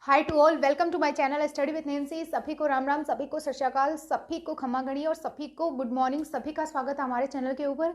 Hi to all, welcome to my channel study with Nancy. सभी को राम राम, सभी को सत श्री अकाल, सभी को खमा गणी और सभी को गुड मॉर्निंग। सभी का स्वागत है हमारे चैनल के ऊपर।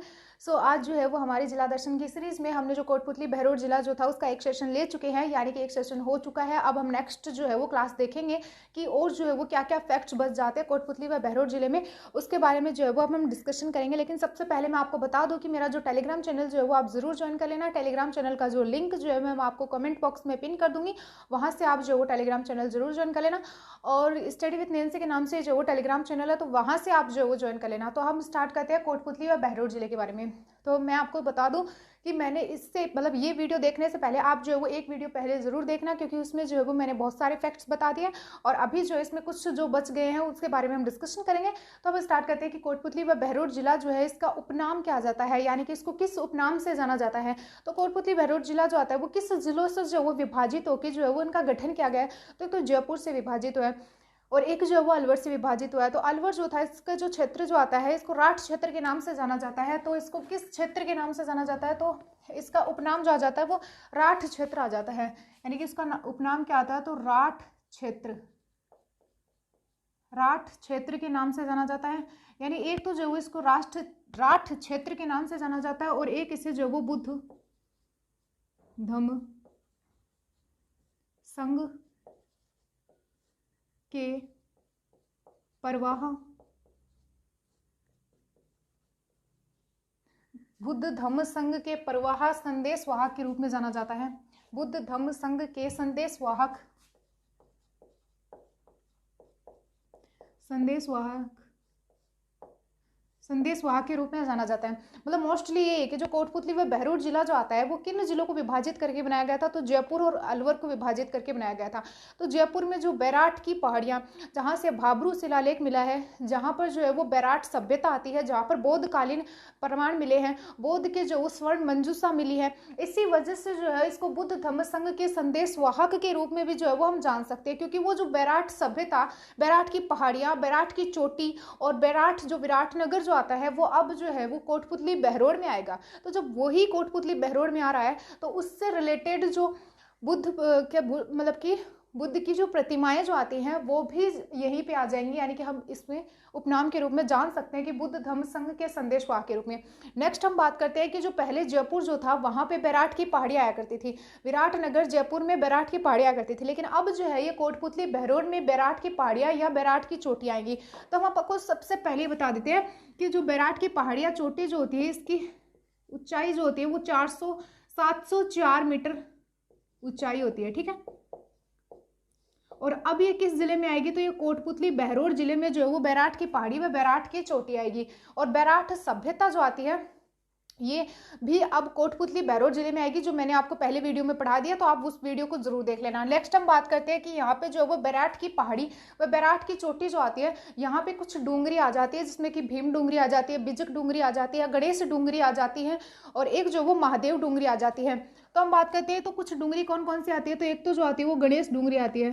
आज जो है वो हमारी जिला दर्शन की सीरीज में हमने जो कोटपुतली बहरोड जिला जो था उसका एक सेशन ले चुके हैं, यानी कि एक सेशन हो चुका है। अब हम नेक्स्ट जो है वो क्लास देखेंगे कि और जो है वो क्या क्या फैक्ट्स बच जाते हैं कोटपुतली व बहरोड जिले में, उसके बारे में जो है वो अब हम डिस्कशन करेंगे। लेकिन सबसे पहले मैं आपको बता दूं कि मेरा जो टेलीग्राम चैनल जो है वो आप जरूर ज्वाइन कर लेना। टेलीग्राम चैनल का जो लिंक जो है मैं आपको कमेंट बॉक्स में पिन कर दूंगी, वहां से आप जो वो टेलीग्राम चैनल जरूर ज्वाइन कर लेना। और स्टडी विद नैंसी के नाम से जो वो टेलीग्राम चैनल है, तो वहां से आप जो वो ज्वाइन कर लेना। तो हम स्टार्ट करते हैं कोटपुतली व बहरोड जिले के बारे में। तो मैं आपको बता दूं कि मैंने इससे मतलब ये वीडियो देखने से पहले आप जो है वो एक वीडियो पहले जरूर देखना, क्योंकि उसमें जो है वो मैंने बहुत सारे फैक्ट्स बता दिए और अभी जो इसमें कुछ जो बच गए हैं उसके बारे में हम डिस्कशन करेंगे। तो अब स्टार्ट करते हैं कि कोटपुतली व बहरोड जिला जो है इसका उपनाम क्या जाता है, यानी कि इसको किस उपनाम से जाना जाता है। तो कोटपुतली बहरोड जिला जो आता है वो किस जिलों से जो वो विभाजित होकर जो है वो इनका गठन किया गया है। तो जयपुर से विभाजित हुआ है और एक जो है वो अलवर से विभाजित हुआ है। तो अलवर जो था इसका जो क्षेत्र जो आता है इसको राठ क्षेत्र के नाम से जाना जाता है। तो इसको किस क्षेत्र के नाम से जाना जाता है, तो इसका उपनाम जो आ जाता है वो राठ क्षेत्र आ जाता है, यानी कि इसका उपनाम क्या आता है, तो राठ क्षेत्र, राठ क्षेत्र के नाम से जाना जाता है। यानी एक तो जो इसको राठ क्षेत्र के नाम से जाना जाता है और एक इसे जो वो बुद्ध धम्म संघ के परवाह बुद्ध धम्म संघ के परवाह संदेश वाहक के रूप में जाना जाता है। बुद्ध धम्म संघ के संदेश वाहक के रूप में जाना जाता है। मतलब मोस्टली ये है कि जो कोटपुतली व बहरोड जिला जो आता है वो किन जिलों को विभाजित करके बनाया गया था, तो जयपुर और अलवर को विभाजित करके बनाया गया था। तो जयपुर में जो बैराठ की पहाड़ियाँ, जहाँ से भाबरू शिलालेख मिला है, जहाँ पर जो है वो बैराठ सभ्यता आती है, जहाँ पर बौद्धकालीन प्रमाण मिले हैं, बौद्ध के जो स्वर्ण मंजूषा मिली है, इसी वजह से जो है इसको बुद्ध धम्म संघ के संदेश वाहक के रूप में भी जो है वो हम जान सकते हैं। क्योंकि वो जो बैराठ सभ्यता, बैराठ की पहाड़ियाँ, बैराठ की चोटी और बैराठ जो विराटनगर जो आता है वो अब जो है वो कोटपुतली बहरोड में आएगा। तो जब वही कोटपुतली बहरोड में आ रहा है तो उससे रिलेटेड जो बुद्ध के मतलब कि बुद्ध की जो प्रतिमाएं जो आती हैं वो भी यहीं पे आ जाएंगी, यानी कि हम इसमें उपनाम के रूप में जान सकते हैं कि बुद्ध धम्म संघ के संदेश वाहक के रूप में। नेक्स्ट हम बात करते हैं कि जो पहले जयपुर जो था वहां पे बैराठ की पहाड़ी आया करती थी, विराटनगर जयपुर में बैराठ की पहाड़ी आया करती थी। लेकिन अब जो है ये कोटपुतली बहरोड में बैराठ की पहाड़ियां या बैराठ की चोटी आएंगी। तो हम आपको सबसे पहले बता देते हैं कि जो बैराठ की पहाड़ियां चोटी जो होती है इसकी ऊंचाई जो होती है वो 704 मीटर ऊंचाई होती है, ठीक है। और अब ये किस जिले में आएगी, तो ये कोटपुतली बहरोड जिले में जो है वो बैराठ की पहाड़ी व बैराठ की चोटी आएगी। और बैराठ सभ्यता जो आती है ये भी अब कोटपुतली बहरोड जिले में आएगी, जो मैंने आपको पहले वीडियो में पढ़ा दिया, तो आप उस वीडियो को जरूर देख लेना। नेक्स्ट हम बात करते हैं कि यहाँ पे जो है वो बैराठ की पहाड़ी व बैराठ की चोटी जो आती है, यहाँ पे कुछ डूंगरी आ जाती है, जिसमें कि भीम डूंगरी आ जाती है, बिजक डूंगरी आ जाती है, गणेश डूंगरी आ जाती है और एक जो वो महादेव डूंगरी आ जाती है। तो हम बात करते हैं तो कुछ डूंगरी कौन कौन सी आती है, तो एक तो जो आती है वो गणेश डूंगरी आती है,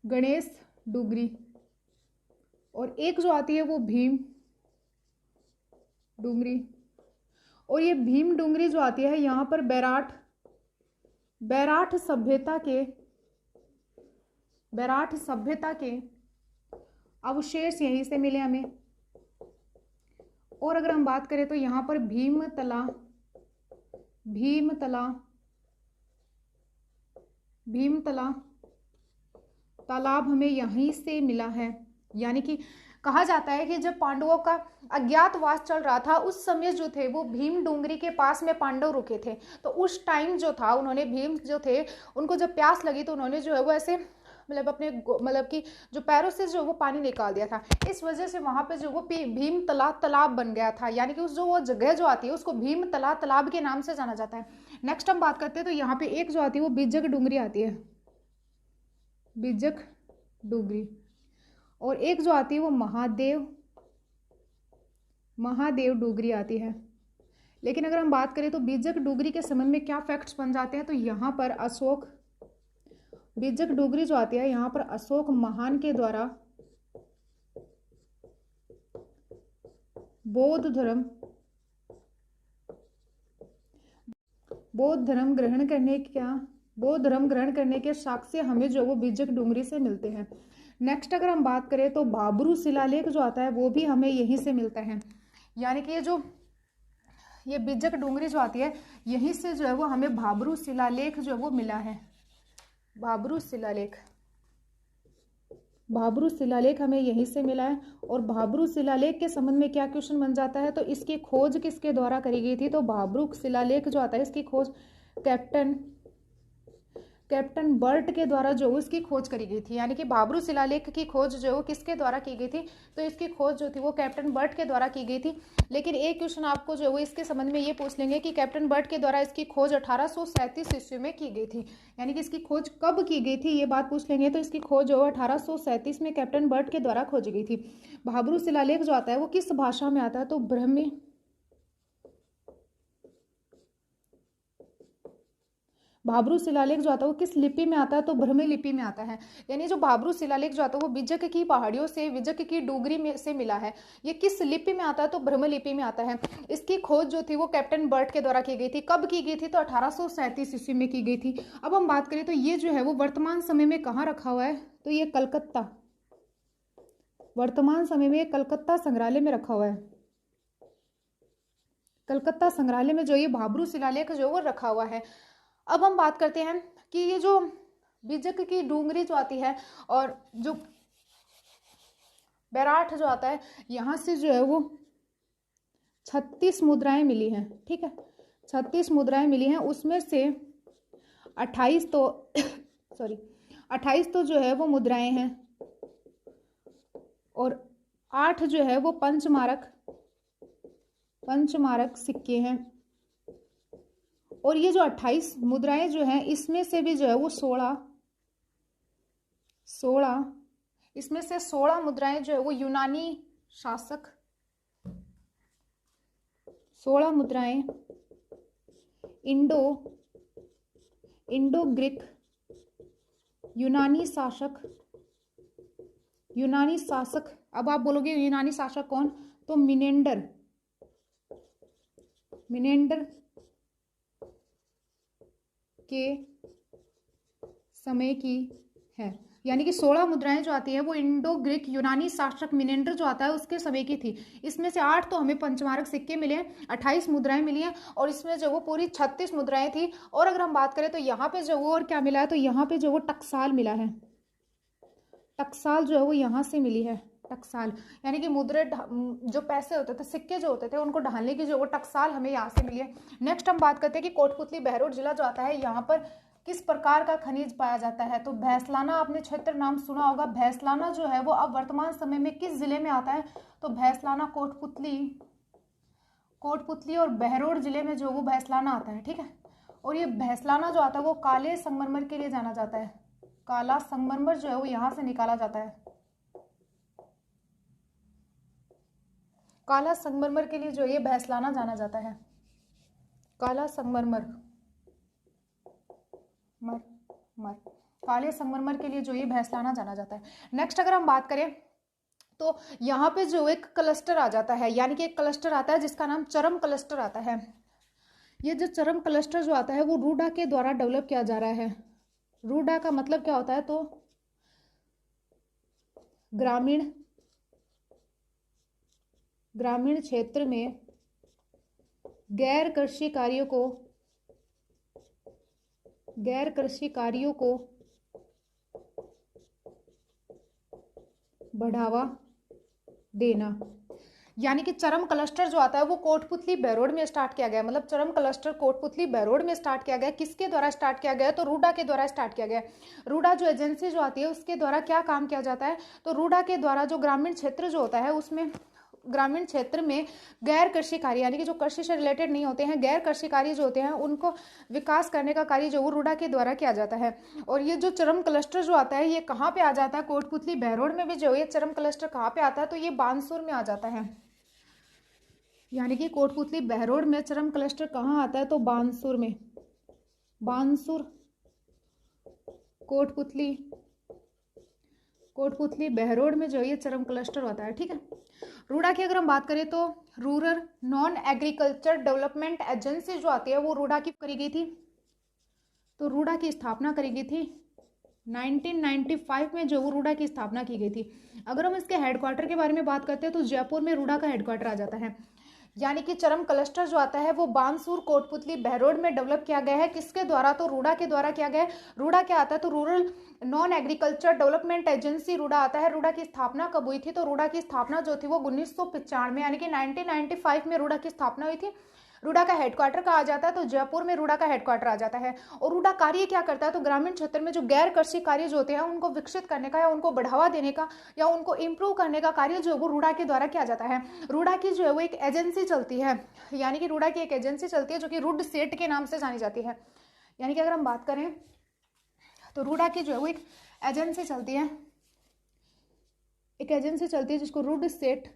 गणेश डूंगरी, और एक जो आती है वो भीम डूंगरी। और ये भीम डूंगरी जो आती है यहाँ पर बैराठ सभ्यता के अवशेष यहीं से मिले हमें। और अगर हम बात करें तो यहाँ पर भीमतला तालाब हमें यहीं से मिला है। यानी कि कहा जाता है कि जब पांडवों का अज्ञातवास चल रहा था उस समय जो थे वो भीम डूंगरी के पास में पांडव रुके थे। तो उस टाइम जो था उन्होंने भीम जो थे उनको जब प्यास लगी तो उन्होंने जो है वो ऐसे मतलब अपने मतलब कि जो पैरों से जो वो पानी निकाल दिया था। इस वजह से वहां पे जो वो भीम तालाब बन गया था, यानी कि उस जो वो जगह जो आती है उसको भीम तालाब के नाम से जाना जाता है। नेक्स्ट हम बात करते हैं तो यहाँ पे एक जो आती है वो बिजक डूंगरी आती है, बिजक डूंगरी, और एक जो आती है वो महादेव डूंगरी आती है। लेकिन अगर हम बात करें तो बिजक डूंगरी के संबंध में क्या फैक्ट्स बन जाते हैं, तो यहाँ पर बिजक डूंगरी जो आती है यहाँ पर अशोक महान के द्वारा बौद्ध धर्म ग्रहण करने का बौद्ध धर्म ग्रहण करने के साक्ष्य हमें जो वो बिजक डूंगरी से मिलते हैं। नेक्स्ट अगर हम बात करें तो भाबरू शिलालेख जो आता है वो भी हमें यहीं से मिलता है, यानी कि ये बिजक डूंगरी जो आती है यहीं से जो है वो हमें भाबरू शिलालेख जो है वो मिला है। भाबरू शिलालेख हमें यहीं से मिला है। और भाबरू शिलालेख के संबंध में क्या क्वेश्चन बन जाता है, तो इसकी खोज किसके द्वारा करी गई थी, तो भाबरू शिलालेख जो आता है इसकी खोज कैप्टन बर्ट के द्वारा जो उसकी खोज करी गई थी, यानी कि भाबरू शिलालेख की खोज जो किसके द्वारा की गई थी, तो इसकी खोज जो थी वो कैप्टन बर्ट के द्वारा की गई थी। लेकिन एक क्वेश्चन आपको जो है इसके संबंध में ये पूछ लेंगे कि कैप्टन बर्ट के द्वारा इसकी खोज 1837 ईस्वी में की गई थी, यानी कि इसकी खोज कब की गई थी ये बात पूछ लेंगे। तो इसकी खोज जो 1837 में कैप्टन बर्ट के द्वारा खोजी गई थी। भाबरू शिलालेख जो आता है वो किस भाषा में आता है, तो ब्रह्मी भाबरू शिलालेख जो आता है वो किस लिपि में आता है, तो ब्रह्मी लिपि में आता है। यानी जो भाबरू शिलालेख जो आता है वो विजक की पहाड़ियों से, विजक की डूंगरी में से मिला है। ये किस लिपि में आता है, तो ब्रह्म लिपि में आता है। इसकी खोज जो थी वो कैप्टन बर्ट के द्वारा की गई थी। कब की गई थी, तो 1837 ईस्वी में की गई थी। अब हम बात करें तो ये जो है वो वर्तमान समय में कहाँ रखा हुआ है, तो ये कलकत्ता, वर्तमान समय में कलकत्ता संग्रहालय में रखा हुआ है। कलकत्ता संग्रहालय में जो ये भाबरू शिलालेख जो वो रखा हुआ है। अब हम बात करते हैं कि ये जो बिजक की डूंगरी जो आती है और जो बैराठ जो आता है यहाँ से जो है वो 36 मुद्राएं मिली हैं, ठीक है, 36 मुद्राएं मिली हैं। उसमें से 28 तो 28 तो जो है वो मुद्राएं हैं और 8 जो है वो पंचमारक सिक्के हैं। और ये जो 28 मुद्राएं जो हैं इसमें से भी जो है वो 16 इसमें से 16 मुद्राएं जो है वो यूनानी शासक, 16 मुद्राएं इंडो ग्रीक यूनानी शासक। अब आप बोलोगे यूनानी शासक कौन, तो मिनेंडर के समय की है। यानी कि 16 मुद्राएं जो आती है वो इंडो ग्रीक यूनानी शासक मिनेंडर जो आता है उसके समय की थी। इसमें से 8 तो हमें पंचमारक सिक्के मिले हैं, 28 मुद्राएं मिली हैं और इसमें जो वो पूरी 36 मुद्राएं थी। और अगर हम बात करें तो यहाँ पे जो वो और क्या मिला है, तो यहाँ पे जो वो टकसाल मिला है। टकसाल जो है वो यहाँ से मिली है, टकसाल यानी कि मुद्रे जो पैसे होते थे, सिक्के जो होते थे उनको ढालने की जो वो टकसाल हमें यहाँ से मिली है। नेक्स्ट हम बात करते हैं कि कोटपुतली बहरोड जिला जो आता है यहाँ पर किस प्रकार का खनिज पाया जाता है, तो भैंसलाना आपने क्षेत्र नाम सुना होगा। भैंसलाना जो है वो अब वर्तमान समय में किस जिले में आता है, तो भैंसलाना कोटपुतली और बहरोड जिले में जो वो भैंसलाना आता है, ठीक है। और ये भैंसलाना जो आता है वो काले संगमरमर के लिए जाना जाता है। काला संगमरमर जो है वो यहाँ से निकाला जाता है। काला संगमरमर के लिए जो ये भैंसलाना जाना जाता है। काला संगमरमर काले संगमरमर के लिए जो ये भैंसलाना जाना जाता है। नेक्स्ट अगर हम बात करें तो यहाँ पे जो एक क्लस्टर आ जाता है, यानी कि एक क्लस्टर आता है जिसका नाम चरम क्लस्टर आता है। ये जो चरम क्लस्टर जो आता है वो रूडा के द्वारा डेवलप किया जा रहा है। रूडा का मतलब क्या होता है, तो ग्रामीण क्षेत्र में गैर कृषि कार्यों को बढ़ावा देना। यानी कि चरम क्लस्टर जो आता है वो कोटपुतली बहरोड में स्टार्ट किया गया। मतलब चरम क्लस्टर कोटपुतली बहरोड में स्टार्ट किया गया। किसके द्वारा स्टार्ट किया गया, तो रूडा के द्वारा स्टार्ट किया गया। रूडा जो एजेंसी जो आती है उसके द्वारा क्या काम किया जाता है, तो रूडा के द्वारा जो ग्रामीण क्षेत्र जो होता है उसमें ग्रामीण क्षेत्र में गैर कृषि कार्य, यानी कि जो कृषि से रिलेटेड नहीं होते हैं, गैर कृषि कार्य जो होते हैं उनको विकास करने का कार्य जो वो रूडा के द्वारा किया जाता है। और ये जो चरम क्लस्टर जो आता है ये कहाँ पे आ जाता है, कोटपुतली बहरोड में भी जो ये चरम क्लस्टर कहाँ पे आता है, तो ये बानसूर में आ जाता है। यानी कि कोटपुतली बहरोड में चरम क्लस्टर कहाँ आता है, तो बानसूर में। बानसूर कोटपुतली बहरोड में जो ये चरम क्लस्टर होता है, ठीक है। रूडा की अगर हम बात करें तो rural non agriculture development agency जो आती है वो रूडा की करी गई थी। तो रूडा की स्थापना करी गई थी 1995 में, जो वो रूडा की स्थापना की गई थी। अगर हम इसके हेडक्वार्टर के बारे में बात करते हैं तो जयपुर में रूडा का हेडक्वार्टर आ जाता है। यानी कि चरम क्लस्टर जो आता है वो बानसूर, कोटपुतली, बहरोड में डेवलप किया गया है। किसके द्वारा? तो रूडा के द्वारा किया गया है। रूडा क्या आता है? तो rural non agriculture development agency RUDA आता है। रूडा की स्थापना कब हुई थी? तो रूडा की स्थापना जो थी वो 1995 यानी कि 1995 में रूडा की स्थापना हुई थी। रूडा का हेडक्वार्टर कहा जाता है तो जयपुर में रूडा का हेडक्वार्टर आ जाता है। और रूडा कार्य क्या करता है? तो ग्रामीण क्षेत्र में जो गैर कृषि कार्य जो होते हैं उनको विकसित करने का या उनको बढ़ावा देने का या उनको इम्प्रूव करने का कार्य जो है वो रूडा के द्वारा किया जाता है। रूडा की जो है वो एक एजेंसी चलती है, यानी कि रूडा की एक एजेंसी चलती है जो कि रुड सेट के नाम से जानी जाती है। यानी कि अगर हम बात करें तो रूडा की जो है वो एक एजेंसी चलती है, एक एजेंसी चलती है जिसको रुड सेट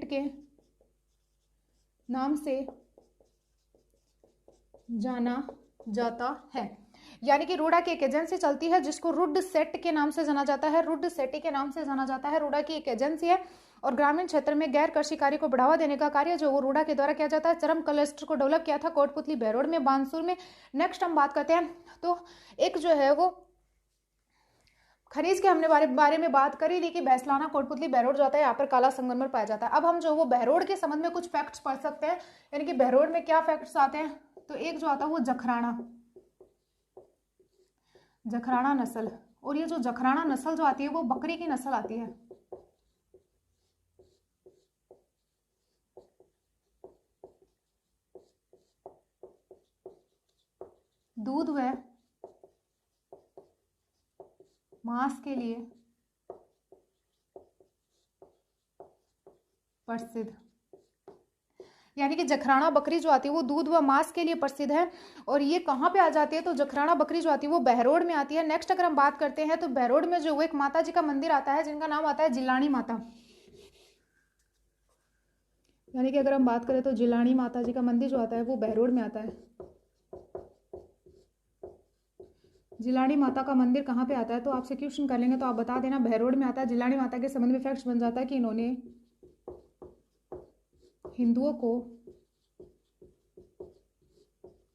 के नाम से जाना जाता है। यानी कि रूडा की एक एजेंसी चलती है जिसको रुड सेट के नाम से जाना जाता है, रुड सेटी के नाम से जाना जाता है। रूडा की एक एजेंसी है और ग्रामीण क्षेत्र में गैर कृषि कार्य को बढ़ावा देने का कार्य जो वो रूडा के द्वारा किया जाता है। चरम क्लस्टर को डेवलप किया था कोटपुतली, बहरोड में, बानसूर में। नेक्स्ट हम बात करते हैं तो एक जो है वो खनिज के हमने बारे में बात करी ली कि भैंसलाना, कोटपुतली, बहरोड जो आता है यहाँ पर काला संगमरमर पाया जाता है। अब हम जो वो बहरोड के संबंध में कुछ फैक्ट्स पढ़ सकते हैं, यानी कि बहरोड में क्या फैक्ट्स आते हैं। तो एक जो आता है वो जखराना नस्ल, और ये जो जखराना नस्ल जो आती है वो बकरी की नस्ल आती है। दूध व मांस के लिए प्रसिद्ध, यानी कि जखराना बकरी जो आती है वो दूध व मांस के लिए प्रसिद्ध है। और ये कहाँ पे आ जाती है? तो जखराना बकरी जो आती है वो बहरोड में आती है। नेक्स्ट अगर हम बात करते हैं तो बहरोड में जो वो एक माता जी का मंदिर आता है जिनका नाम आता है जिलानी माता। यानी कि अगर हम बात करें तो जिलानी माता जी का मंदिर जो आता है वो बहरोड में आता है। जिलानी माता का मंदिर कहाँ पे आता है? तो आपसे क्वेश्चन कर लेंगे तो आप बता देना, बहरोड में आता है। जिलानी माता के संबंध में फैक्ट्स बन जाता है कि इन्होंने हिंदुओं को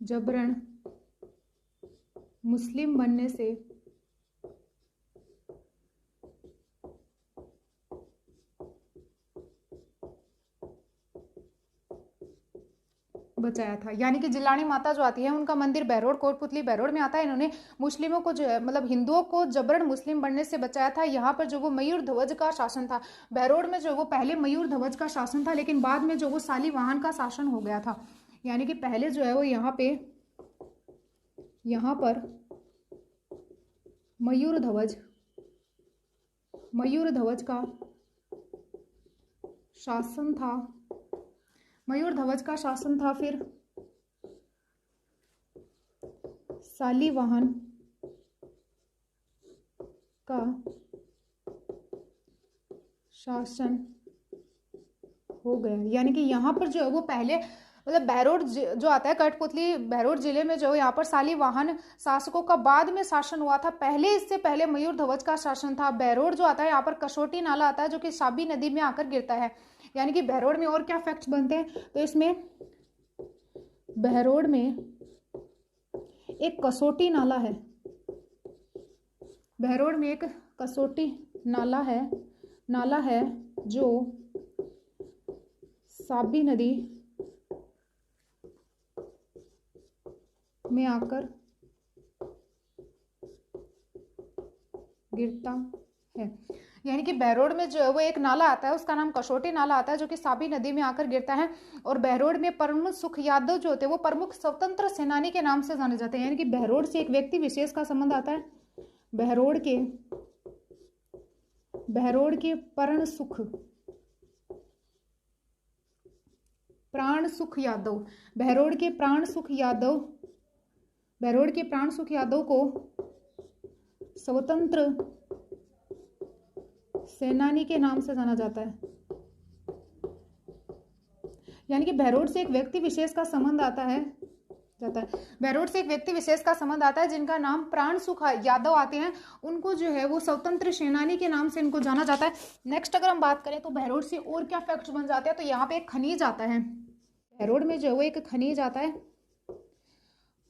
जबरन मुस्लिम बनने से बचाया था। यानी कि जिलानी माता जो आती है उनका मंदिर बहरोड, कोटपुतली, बहरोड में आता है। इन्होंने मुस्लिमों को जो है मतलब हिंदुओं को जबरन मुस्लिम बनने से बचाया था। यहाँ पर जो वो मयूर ध्वज का शासन था, बहरोड में जो वो पहले मयूर ध्वज का शासन था, लेकिन बाद में जो वो शालिवाहन का शासन हो गया था। यानी कि पहले जो है वो यहाँ पर मयूर ध्वज का शासन था, मयूर ध्वज का शासन था। फिर शालिवाहन का शासन हो गया। यानी कि यहाँ पर जो है वो पहले मतलब बहरोड जो आता है कठपुतली बहरोड जिले में जो यहाँ पर शालिवाहन शासकों का बाद में शासन हुआ था। पहले इससे पहले मयूर ध्वज का शासन था। बहरोड जो आता है यहाँ पर कसोटी नाला आता है जो कि साबी नदी में आकर गिरता है। यानी कि बहरोड में और क्या फैक्ट्स बनते हैं? तो इसमें बहरोड में एक कसोटी नाला है, बहरोड में एक कसोटी नाला है जो साबी नदी में आकर गिरता है। यानी कि बहरोड में जो है वो एक नाला आता है, उसका नाम कसोटी नाला आता है जो कि साबी नदी में आकर गिरता है। और बहरोड में प्रमुख सुख यादव जो होते हैं वो प्रमुख स्वतंत्र सेनानी के नाम से जाने जाते हैं। यानी कि बहरोड से एक व्यक्ति विशेष का संबंध आता है। बहरोड के प्राण सुख यादव, बहरोड के प्राण सुख यादव को स्वतंत्र सेनानी के नाम से जाना जाता है। यानी कि बहरोड से एक व्यक्ति विशेष का संबंध बहरोड से एक व्यक्ति विशेष का संबंध आता है जिनका नाम प्राण सुख यादव आते हैं। उनको जो है वो स्वतंत्र सेनानी के नाम से इनको जाना जाता है। नेक्स्ट अगर हम बात करें तो बहरोड से और क्या फैक्ट्स बन जाते हैं? तो यहाँ पे एक खनिज आता है, बहरोड में जो है वो एक खनिज आता है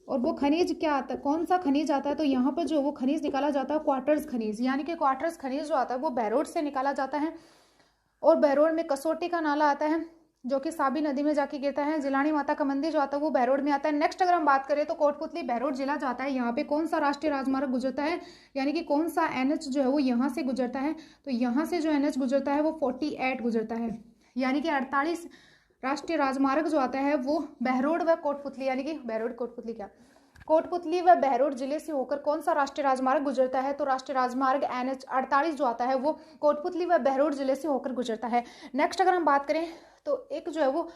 और वो खनिज क्या आता है, कौन सा खनिज आता है, तो यहाँ पर जो वो खनिज निकाला जाता है क्वार्टर्स खनिज, यानी कि क्वार्टर्स खनिज जो आता है वो बहरोड से निकाला जाता है। और बहरोड में कसोटी का नाला आता है जो कि साबी नदी में जाके गिरता है। जिलानी माता का मंदिर जो आता है वो बहरोड में आता है। नेक्स्ट अगर हम बात करें तो कोटपुतली बहरोड जिला जो आता है, यहाँ पे कौन सा राष्ट्रीय राजमार्ग गुजरता है, यानी कि कौन सा एनएच जो है वो यहाँ से गुजरता है, तो यहाँ से जो एनएच गुजरता है वो 48 गुजरता है, यानी कि 48 राष्ट्रीय राजमार्ग जो आता है वो बहरोड व कोटपुतली, यानी कि बहरोड कोटपुतली क्या कोटपुतली व बहरोड जिले से होकर कौन सा राष्ट्रीय राजमार्ग गुजरता है, तो राष्ट्रीय राजमार्ग NH 48 जो आता है वो कोटपुतली व बहरोड जिले से होकर गुजरता है। नेक्स्ट अगर हम बात करें तो एक जो है वो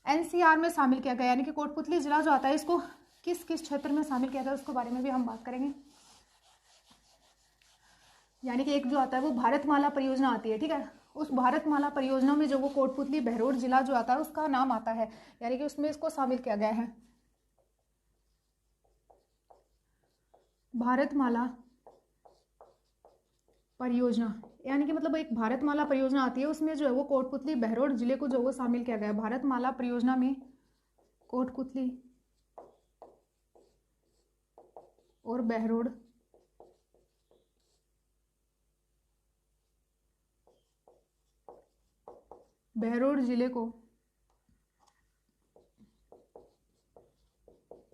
NCR में शामिल किया गया, यानी कि कोटपुतली जिला जो आता है इसको किस किस क्षेत्र में शामिल किया गया उसके बारे में भी हम बात करेंगे। यानी कि एक जो आता है वो भारतमाला परियोजना आती है, ठीक है, उस भारतमाला परियोजना में जो वो कोटपुतली बहरोड जिला जो आता है उसका नाम आता है, यानी कि उसमें इसको शामिल किया गया है। भारतमाला परियोजना, यानी कि मतलब एक भारतमाला परियोजना आती है, उसमें जो है वो कोटपुतली बहरोड जिले को जो वो शामिल किया गया है। भारतमाला परियोजना में कोटपुतली और बहरोड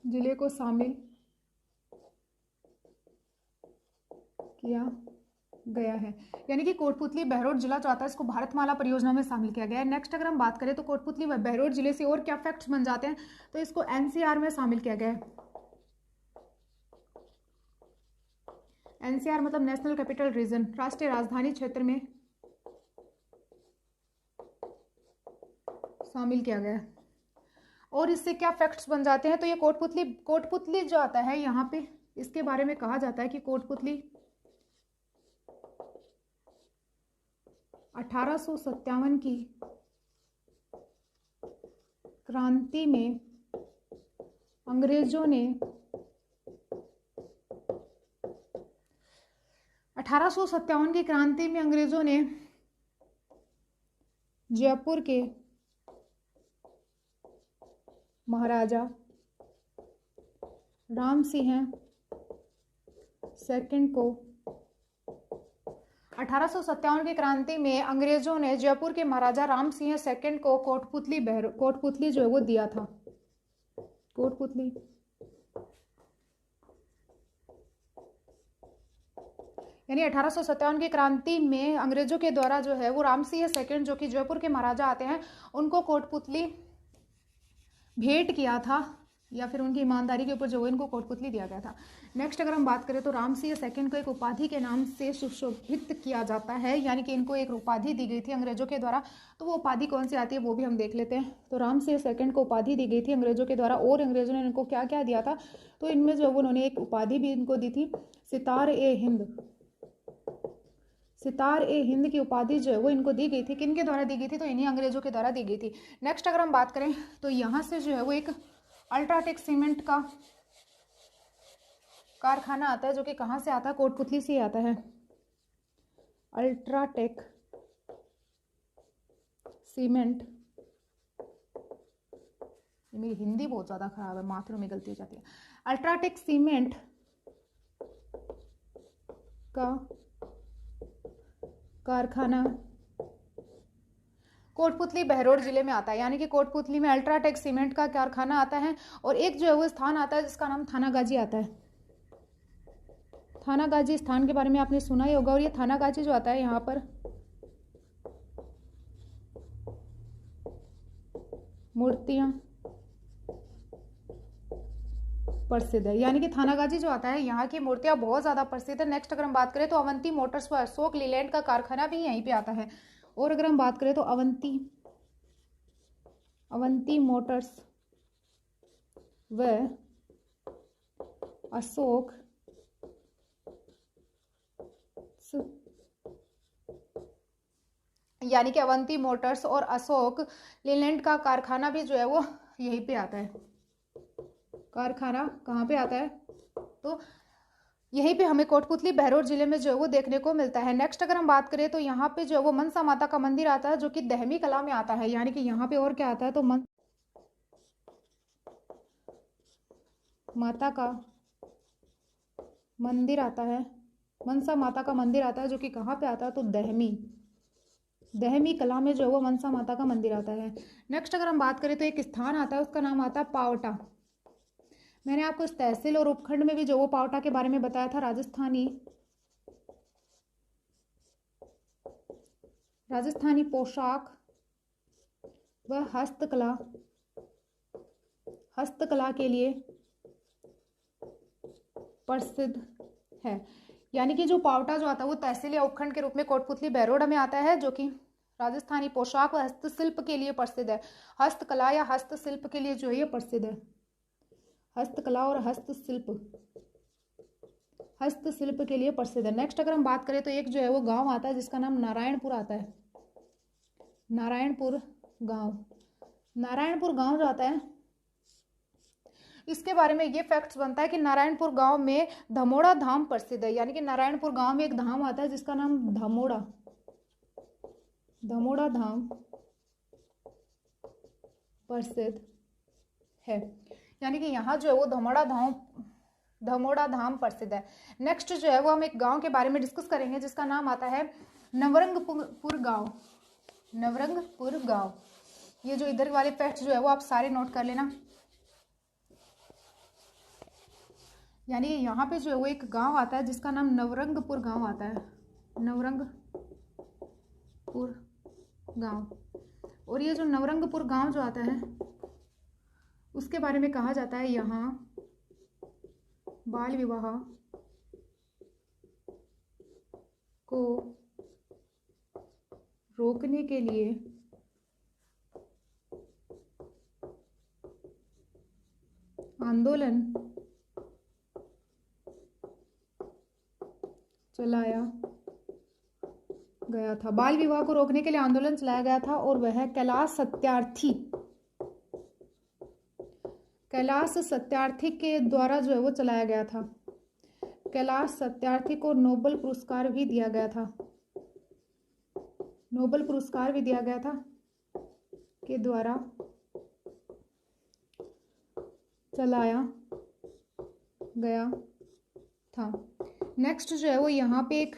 जिले को शामिल किया गया है, यानी कि कोटपुतली बहरोड जिला जो आता है इसको भारतमाला परियोजना में शामिल किया गया है। नेक्स्ट अगर हम बात करें तो कोटपुतली व बहरोड जिले से और क्या फैक्ट्स बन जाते हैं, तो इसको NCR में शामिल किया गया है। NCR मतलब नेशनल कैपिटल रीजन, राष्ट्रीय राजधानी क्षेत्र में शामिल किया गया है। और इससे क्या फैक्ट्स बन जाते हैं, तो ये कोटपुतली जो आता है यहाँ पे इसके बारे में कहा जाता है कि कोटपुतली 1857 की क्रांति में अंग्रेजों ने 1857 की क्रांति में अंग्रेजों ने जयपुर के महाराजा राम सिंह सेकंड को 1857 की क्रांति में अंग्रेजों ने जयपुर के महाराजा राम सिंह सेकंड को कोटपुतली जो है वो दिया था। कोटपुतली यानी 1857 की क्रांति में अंग्रेजों के द्वारा जो है वो राम सिंह सेकंड जो कि जयपुर के महाराजा आते हैं उनको कोटपुतली भेंट किया था, या फिर उनकी ईमानदारी के ऊपर जो इनको कोटपुतली दिया गया था। नेक्स्ट अगर हम बात करें तो राम सिंह सेकंड को एक उपाधि के नाम से सुशोभित किया जाता है, यानी कि इनको एक उपाधि दी गई थी अंग्रेजों के द्वारा। तो वो उपाधि कौन सी आती है वो भी हम देख लेते हैं। तो राम सिंह सेकंड को उपाधि दी गई थी अंग्रेजों के द्वारा, और अंग्रेजों ने इनको क्या क्या दिया था, तो इनमें जो उन्होंने एक उपाधि भी इनको दी थी, सितार-ए-हिंद। सितार-ए-हिंद की उपाधि जो है वो इनको दी गई थी। किन के द्वारा दी गई थी, तो इन्हीं अंग्रेजों के द्वारा दी गई थी। नेक्स्ट अगर हम बात करें तो यहाँ से जो है वो एक अल्ट्राटेक सीमेंट का कारखाना आता है, जो कि कहाँ से आता है, कोटपुतली से आता है। अल्ट्राटेक सीमेंट, मेरी हिंदी बहुत ज़्यादा खराब है, मात्रा में गलती हो जाती है। अल्ट्राटेक सीमेंट का कारखाना कोटपुतली बहरोड जिले में आता है, यानी कि कोटपुतली में अल्ट्राटेक सीमेंट का कारखाना आता है। और एक जो है वो स्थान आता है जिसका नाम थानागाजी आता है। थानागाजी स्थान के बारे में आपने सुना ही होगा। और ये थानागाजी जो आता है यहाँ पर मूर्तियाँ प्रसिद्ध है, यानी कि थानागाजी जो आता है यहाँ की मूर्तियाँ बहुत ज़्यादा प्रसिद्ध है। नेक्स्ट अगर हम बात करें तो अवंती मोटर्स व अशोक लीलैंड का कारखाना भी यहीं पे आता है। और अगर हम बात करें तो अवंती मोटर्स व अशोक यानी कि अवंती मोटर्स और अशोक लीलैंड का कारखाना भी जो है वो यहीं पे आता है। कारखाना कहाँ पे आता है, तो यहीं पे हमें कोटपुतली बहरोड जिले में जो है वो देखने को मिलता है। नेक्स्ट अगर हम बात करें तो यहाँ पे जो है वो मनसा माता का मंदिर आता है, जो कि दहमी कला में आता है। यानी कि यहाँ पे और क्या आता है, तो माता का मंदिर आता है, मनसा माता का मंदिर आता है, जो कि कहाँ पे आता है, तो दहमी कला में जो है वो मनसा माता का मंदिर आता है। नेक्स्ट अगर हम बात करें तो एक स्थान आता है, उसका नाम आता है पावटा। मैंने आपको इस तहसील और उपखंड में भी जो वो पावटा के बारे में बताया था। राजस्थानी पोशाक व हस्तकला के लिए प्रसिद्ध है। यानी कि जो पावटा जो आता है वो तहसील या उपखंड के रूप में कोटपुतली बहरोड़ा में आता है, जो कि राजस्थानी पोशाक व हस्तशिल्प के लिए प्रसिद्ध है। हस्तकला या हस्तशिल्प के लिए जो है ये प्रसिद्ध है। हस्तकला और हस्तशिल्प के लिए प्रसिद्ध है। नेक्स्ट अगर हम बात करें तो एक जो है वो गांव आता है जिसका नाम नारायणपुर आता है। नारायणपुर गांव जो आता है, इसके बारे में ये फैक्ट्स बनता है कि नारायणपुर गांव में धमोड़ा धाम प्रसिद्ध है। यानी कि नारायणपुर गांव में एक धाम आता है जिसका नाम धमोड़ा धाम प्रसिद्ध है। यानी कि यहाँ जो है वो धमोड़ा धाम प्रसिद्ध है। नेक्स्ट जो है वो हम एक गांव के बारे में डिस्कस करेंगे जिसका नाम आता है नवरंगपुर गांव। ये जो इधर वाले फैक्ट्स जो है वो आप सारे नोट कर लेना। यानी कि यहाँ पे जो है वो एक गांव आता है जिसका नाम नवरंगपुर गांव आता है। नवरंगपुर गांव। और ये जो नवरंगपुर गांव जो आता है उसके बारे में कहा जाता है यहाँ बाल विवाह को रोकने के लिए आंदोलन चलाया गया था। बाल विवाह को रोकने के लिए आंदोलन चलाया गया था और वह कैलाश सत्यार्थी के द्वारा जो है वो चलाया गया था। कैलाश सत्यार्थी को नोबेल पुरस्कार भी दिया गया था के द्वारा चलाया गया था। नेक्स्ट जो है वो यहाँ पे एक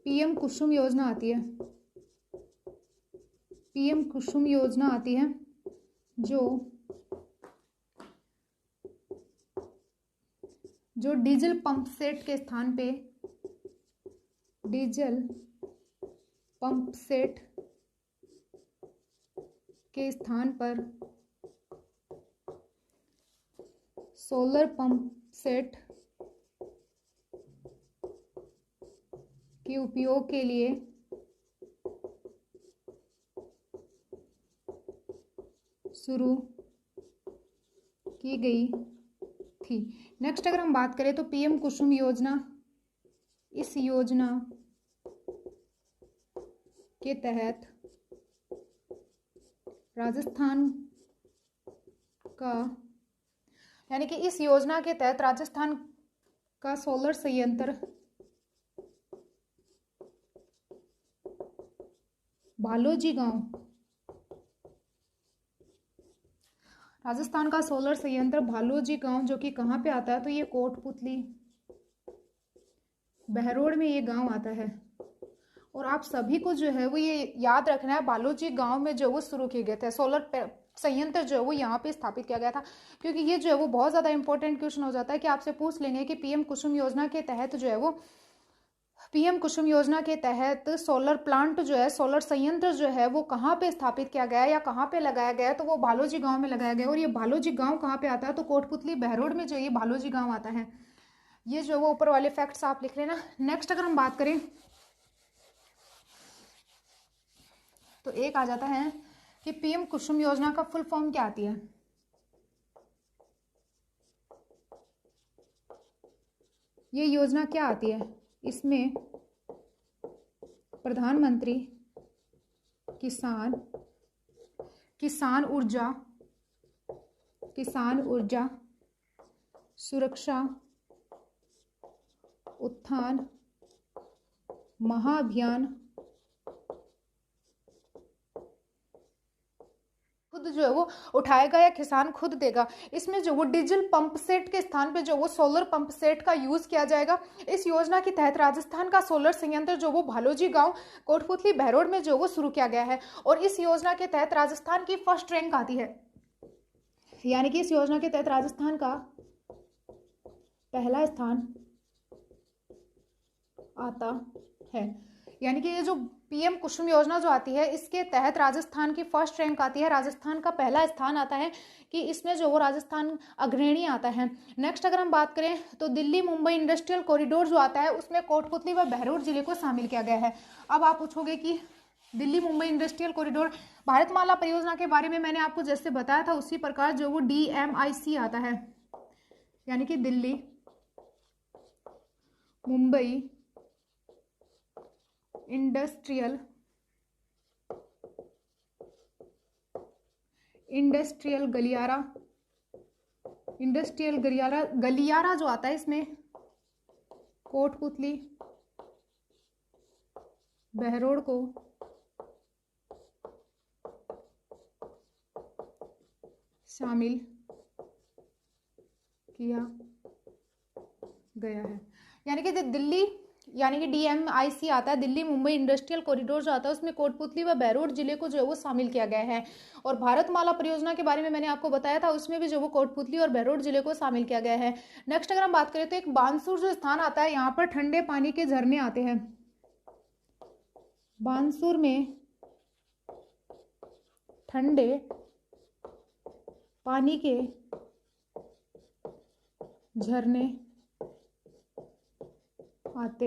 पीएम कुसुम योजना आती है। पीएम कुसुम योजना आती है जो डीजल पंप सेट के स्थान पे पर सोलर पंप सेट के उपयोग के लिए शुरू की गई थी। नेक्स्ट अगर हम बात करें तो पीएम कुसुम योजना, इस योजना के तहत राजस्थान का, यानी कि इस योजना के तहत राजस्थान का सोलर संयंत्र भालोजी गांव, राजस्थान का सोलर संयंत्र भालोजी गांव जो कि कहाँ पे आता है, तो ये कोटपुतली बहरोड़ में ये गांव आता है। और आप सभी को जो है वो ये याद रखना है, भालोजी गांव में जो वो शुरू किए गए थे सोलर संयंत्र जो है वो यहाँ पे स्थापित किया गया था। क्योंकि ये जो है वो बहुत ज़्यादा इंपॉर्टेंट क्वेश्चन हो जाता है कि आपसे पूछ लेंगे कि पीएम कुसुम योजना के तहत जो है वो सोलर प्लांट जो है, सोलर संयंत्र जो है वो कहाँ पे स्थापित किया गया या कहाँ पे लगाया गया है, तो वो भालोजी गांव में लगाया गया। और ये भालोजी गांव कहाँ पे आता है, तो कोटपुतली बहरोड़ में जो ये भालोजी गांव आता है। ये जो वो ऊपर वाले फैक्ट्स आप लिख लेना। नेक्स्ट अगर हम बात करें तो एक आ जाता है कि पीएम कुसुम योजना का फुल फॉर्म क्या आती है। ये योजना क्या आती है, इसमें प्रधानमंत्री किसान ऊर्जा सुरक्षा उत्थान महाअभियान खुद जो है वो उठाएगा या किसान खुद देगा। इसमें जो वो डीजल पंप सेट के स्थान पे जो वो सोलर पंप सेट का यूज किया जाएगा। इस योजना के तहत राजस्थान का सोलर संयंत्र जो वो भालोजी गांव कोटपुतली बहरोड में जो वो शुरू किया गया है, और इस योजना के तहत राजस्थान की फर्स्ट रैंक आती है, यानी कि इस योजना के तहत राजस्थान का पहला स्थान आता है। यानी कि ये जो पीएम कुसुम योजना जो आती है, इसके तहत राजस्थान की फर्स्ट रैंक आती है, राजस्थान का पहला स्थान आता है कि इसमें जो वो राजस्थान अग्रणी आता है। नेक्स्ट अगर हम बात करें तो दिल्ली मुंबई इंडस्ट्रियल कॉरिडोर जो आता है, उसमें कोटपुतली व बहरोड जिले को शामिल किया गया है। अब आप पूछोगे कि दिल्ली मुंबई इंडस्ट्रियल कॉरिडोर, भारतमाला परियोजना के बारे में मैंने आपको जैसे बताया था उसी प्रकार जो वो DMIC आता है, यानी कि दिल्ली मुंबई इंडस्ट्रियल गलियारा जो आता है, इसमें कोटपुतली बहरोड को शामिल किया गया है। यानी कि दिल्ली, यानी कि DMIC आता है, दिल्ली मुंबई इंडस्ट्रियल कॉरिडोर जो आता है, उसमें कोटपुतली व बहरोड जिले को जो है वो शामिल किया गया है। और भारतमाला परियोजना के बारे में मैंने आपको बताया था, उसमें भी जो वो कोटपुतली और बहरोड जिले को शामिल किया गया है। नेक्स्ट अगर हम बात करें तो एक बानसूर जो स्थान आता है, यहाँ पर ठंडे पानी के झरने आते हैं। बानसूर में ठंडे पानी के झरने आते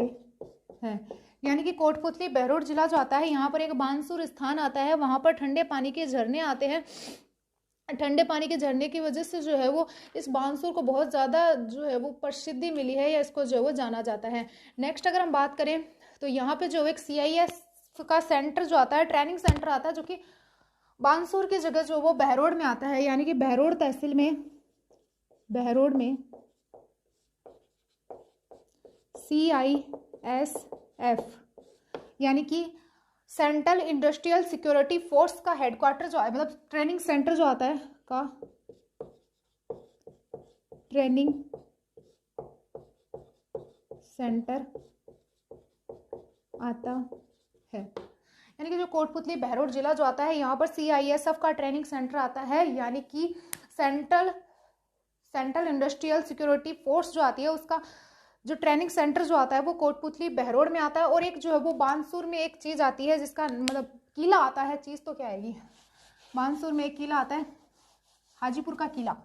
हैं। यानी कि कोटपुतली बहरोड जिला जो आता है, यहाँ पर एक बानसूर स्थान आता है, वहां पर ठंडे पानी के झरने आते हैं। ठंडे पानी के झरने की वजह से जो है वो इस बानसूर को बहुत ज़्यादा जो है वो प्रसिद्धि मिली है, या इसको जो है वो जाना जाता है। नेक्स्ट अगर हम बात करें तो यहाँ पे जो एक CIS का सेंटर जो आता है, ट्रेनिंग सेंटर आता है, जो कि बानसूर की जगह जो वो बहरोड में आता है, यानी कि बहरोड तहसील में, बहरोड में CISF, यानी कि सेंट्रल इंडस्ट्रियल सिक्योरिटी फोर्स का हेडक्वार्टर जो है, मतलब ट्रेनिंग सेंटर जो आता है का ट्रेनिंग सेंटर आता है। यानी कि जो कोटपुतली बहरोड जिला जो आता है, यहाँ पर CISF का ट्रेनिंग सेंटर आता है, यानी कि सेंट्रल इंडस्ट्रियल सिक्योरिटी फोर्स जो आती है, उसका जो ट्रेनिंग सेंटर जो आता है वो कोटपुतली बहरोड में आता है। और एक जो है वो बानसूर में एक चीज़ आती है, जिसका मतलब किला आता है, चीज़ तो क्या आएगी, बानसूर में एक किला आता है, हाजीपुर का किला,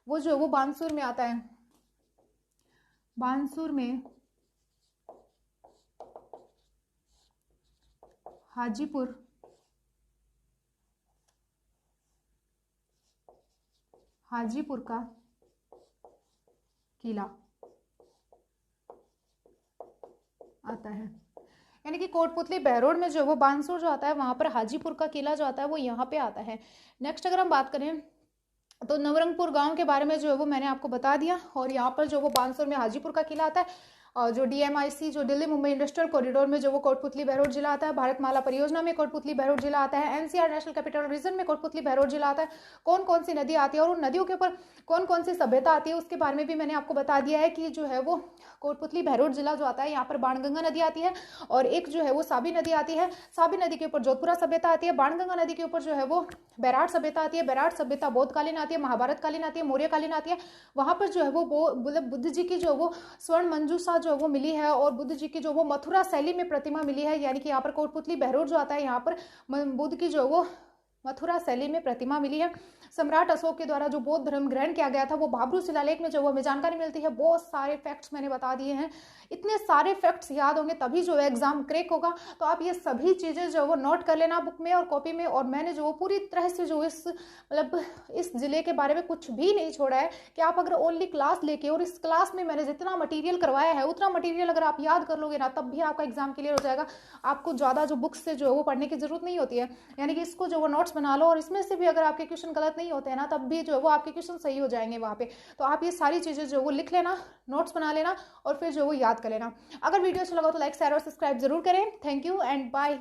वो जो है वो बानसूर में आता है। बानसूर में हाजीपुर का किला आता है। यानी कि कोटपुतली बहरोड में जो वो बानसूर जो आता है, वहां पर हाजीपुर का किला जो आता है वो यहाँ पे आता है। नेक्स्ट अगर हम बात करें तो नवरंगपुर गांव के बारे में जो है वो मैंने आपको बता दिया, और यहाँ पर जो वो बानसूर में हाजीपुर का किला आता है, और जो DMIC जो दिल्ली मुंबई इंडस्ट्रियल कॉरिडोर में जो वो कोटपुतली बहरोड जिला आता है, भारतमाला परियोजना में कोटपुतली बहरोड जिला आता है, NCR नेशनल कैपिटल रीजन में कोटपुतली बहरोड जिला आता है। कौन कौन सी नदी आती है और उन नदियों के ऊपर कौन कौन सी सभ्यता आती है, उसके बारे में भी मैंने आपको बता दिया है कि जो है वो कोटपुतली बहरोड जिला जो आता है, यहाँ पर बाणगंगा नदी आती है, और एक जो है वो साबी नदी आती है। साबी नदी के ऊपर जोधपुरा सभ्यता आती है। बाणगंगा नदी के ऊपर जो है वो बैराट सभ्यता आती है। बैराट सभ्यता बौद्धकालीन आती है, महाभारत कालीन आती है, मौर्यकालीन आती है। वहां पर जो है वो मतलब बुद्ध जी की जो वो स्वर्ण मंजूषा जो वो मिली है, और बुद्ध जी की जो वो मथुरा शैली में प्रतिमा मिली है। यानी कि यहाँ पर कोटपुतली बहरोड जो आता है, यहाँ पर बुद्ध की जो वो मथुरा शैली में प्रतिमा मिली है। सम्राट अशोक के द्वारा जो बौद्ध धर्म ग्रहण किया गया था, वो भाब्रू शिलालेख में जो वो हमें जानकारी मिलती है। बहुत सारे फैक्ट्स मैंने बता दिए हैं। इतने सारे फैक्ट्स याद होंगे तभी जो एग्जाम क्रैक होगा। तो आप ये सभी चीज़ें जो वो नोट कर लेना बुक में और कॉपी में। और मैंने जो पूरी तरह से जो इस मतलब इस जिले के बारे में कुछ भी नहीं छोड़ा है कि आप अगर ओनली क्लास लेके, और इस क्लास में मैंने जितना मटीरियल करवाया है उतना मटीरियल अगर आप याद कर लोगे ना, तब भी आपका एग्जाम क्लियर हो जाएगा। आपको ज़्यादा जो बुक्स से जो है वो पढ़ने की जरूरत नहीं होती है। यानी कि इसको जो वो नोट्स बना लो, और इसमें से भी अगर आपके क्वेश्चन गलत नहीं होते हैं ना, तब भी जो है वो आपके क्वेश्चन सही हो जाएंगे वहाँ पे। तो आप ये सारी चीज़ें जो वो लिख लेना, नोट्स बना लेना, और फिर जो वो याद कर लेना। अगर वीडियो अच्छा लगा तो लाइक शेयर और सब्सक्राइब जरूर करें। Thank you and bye.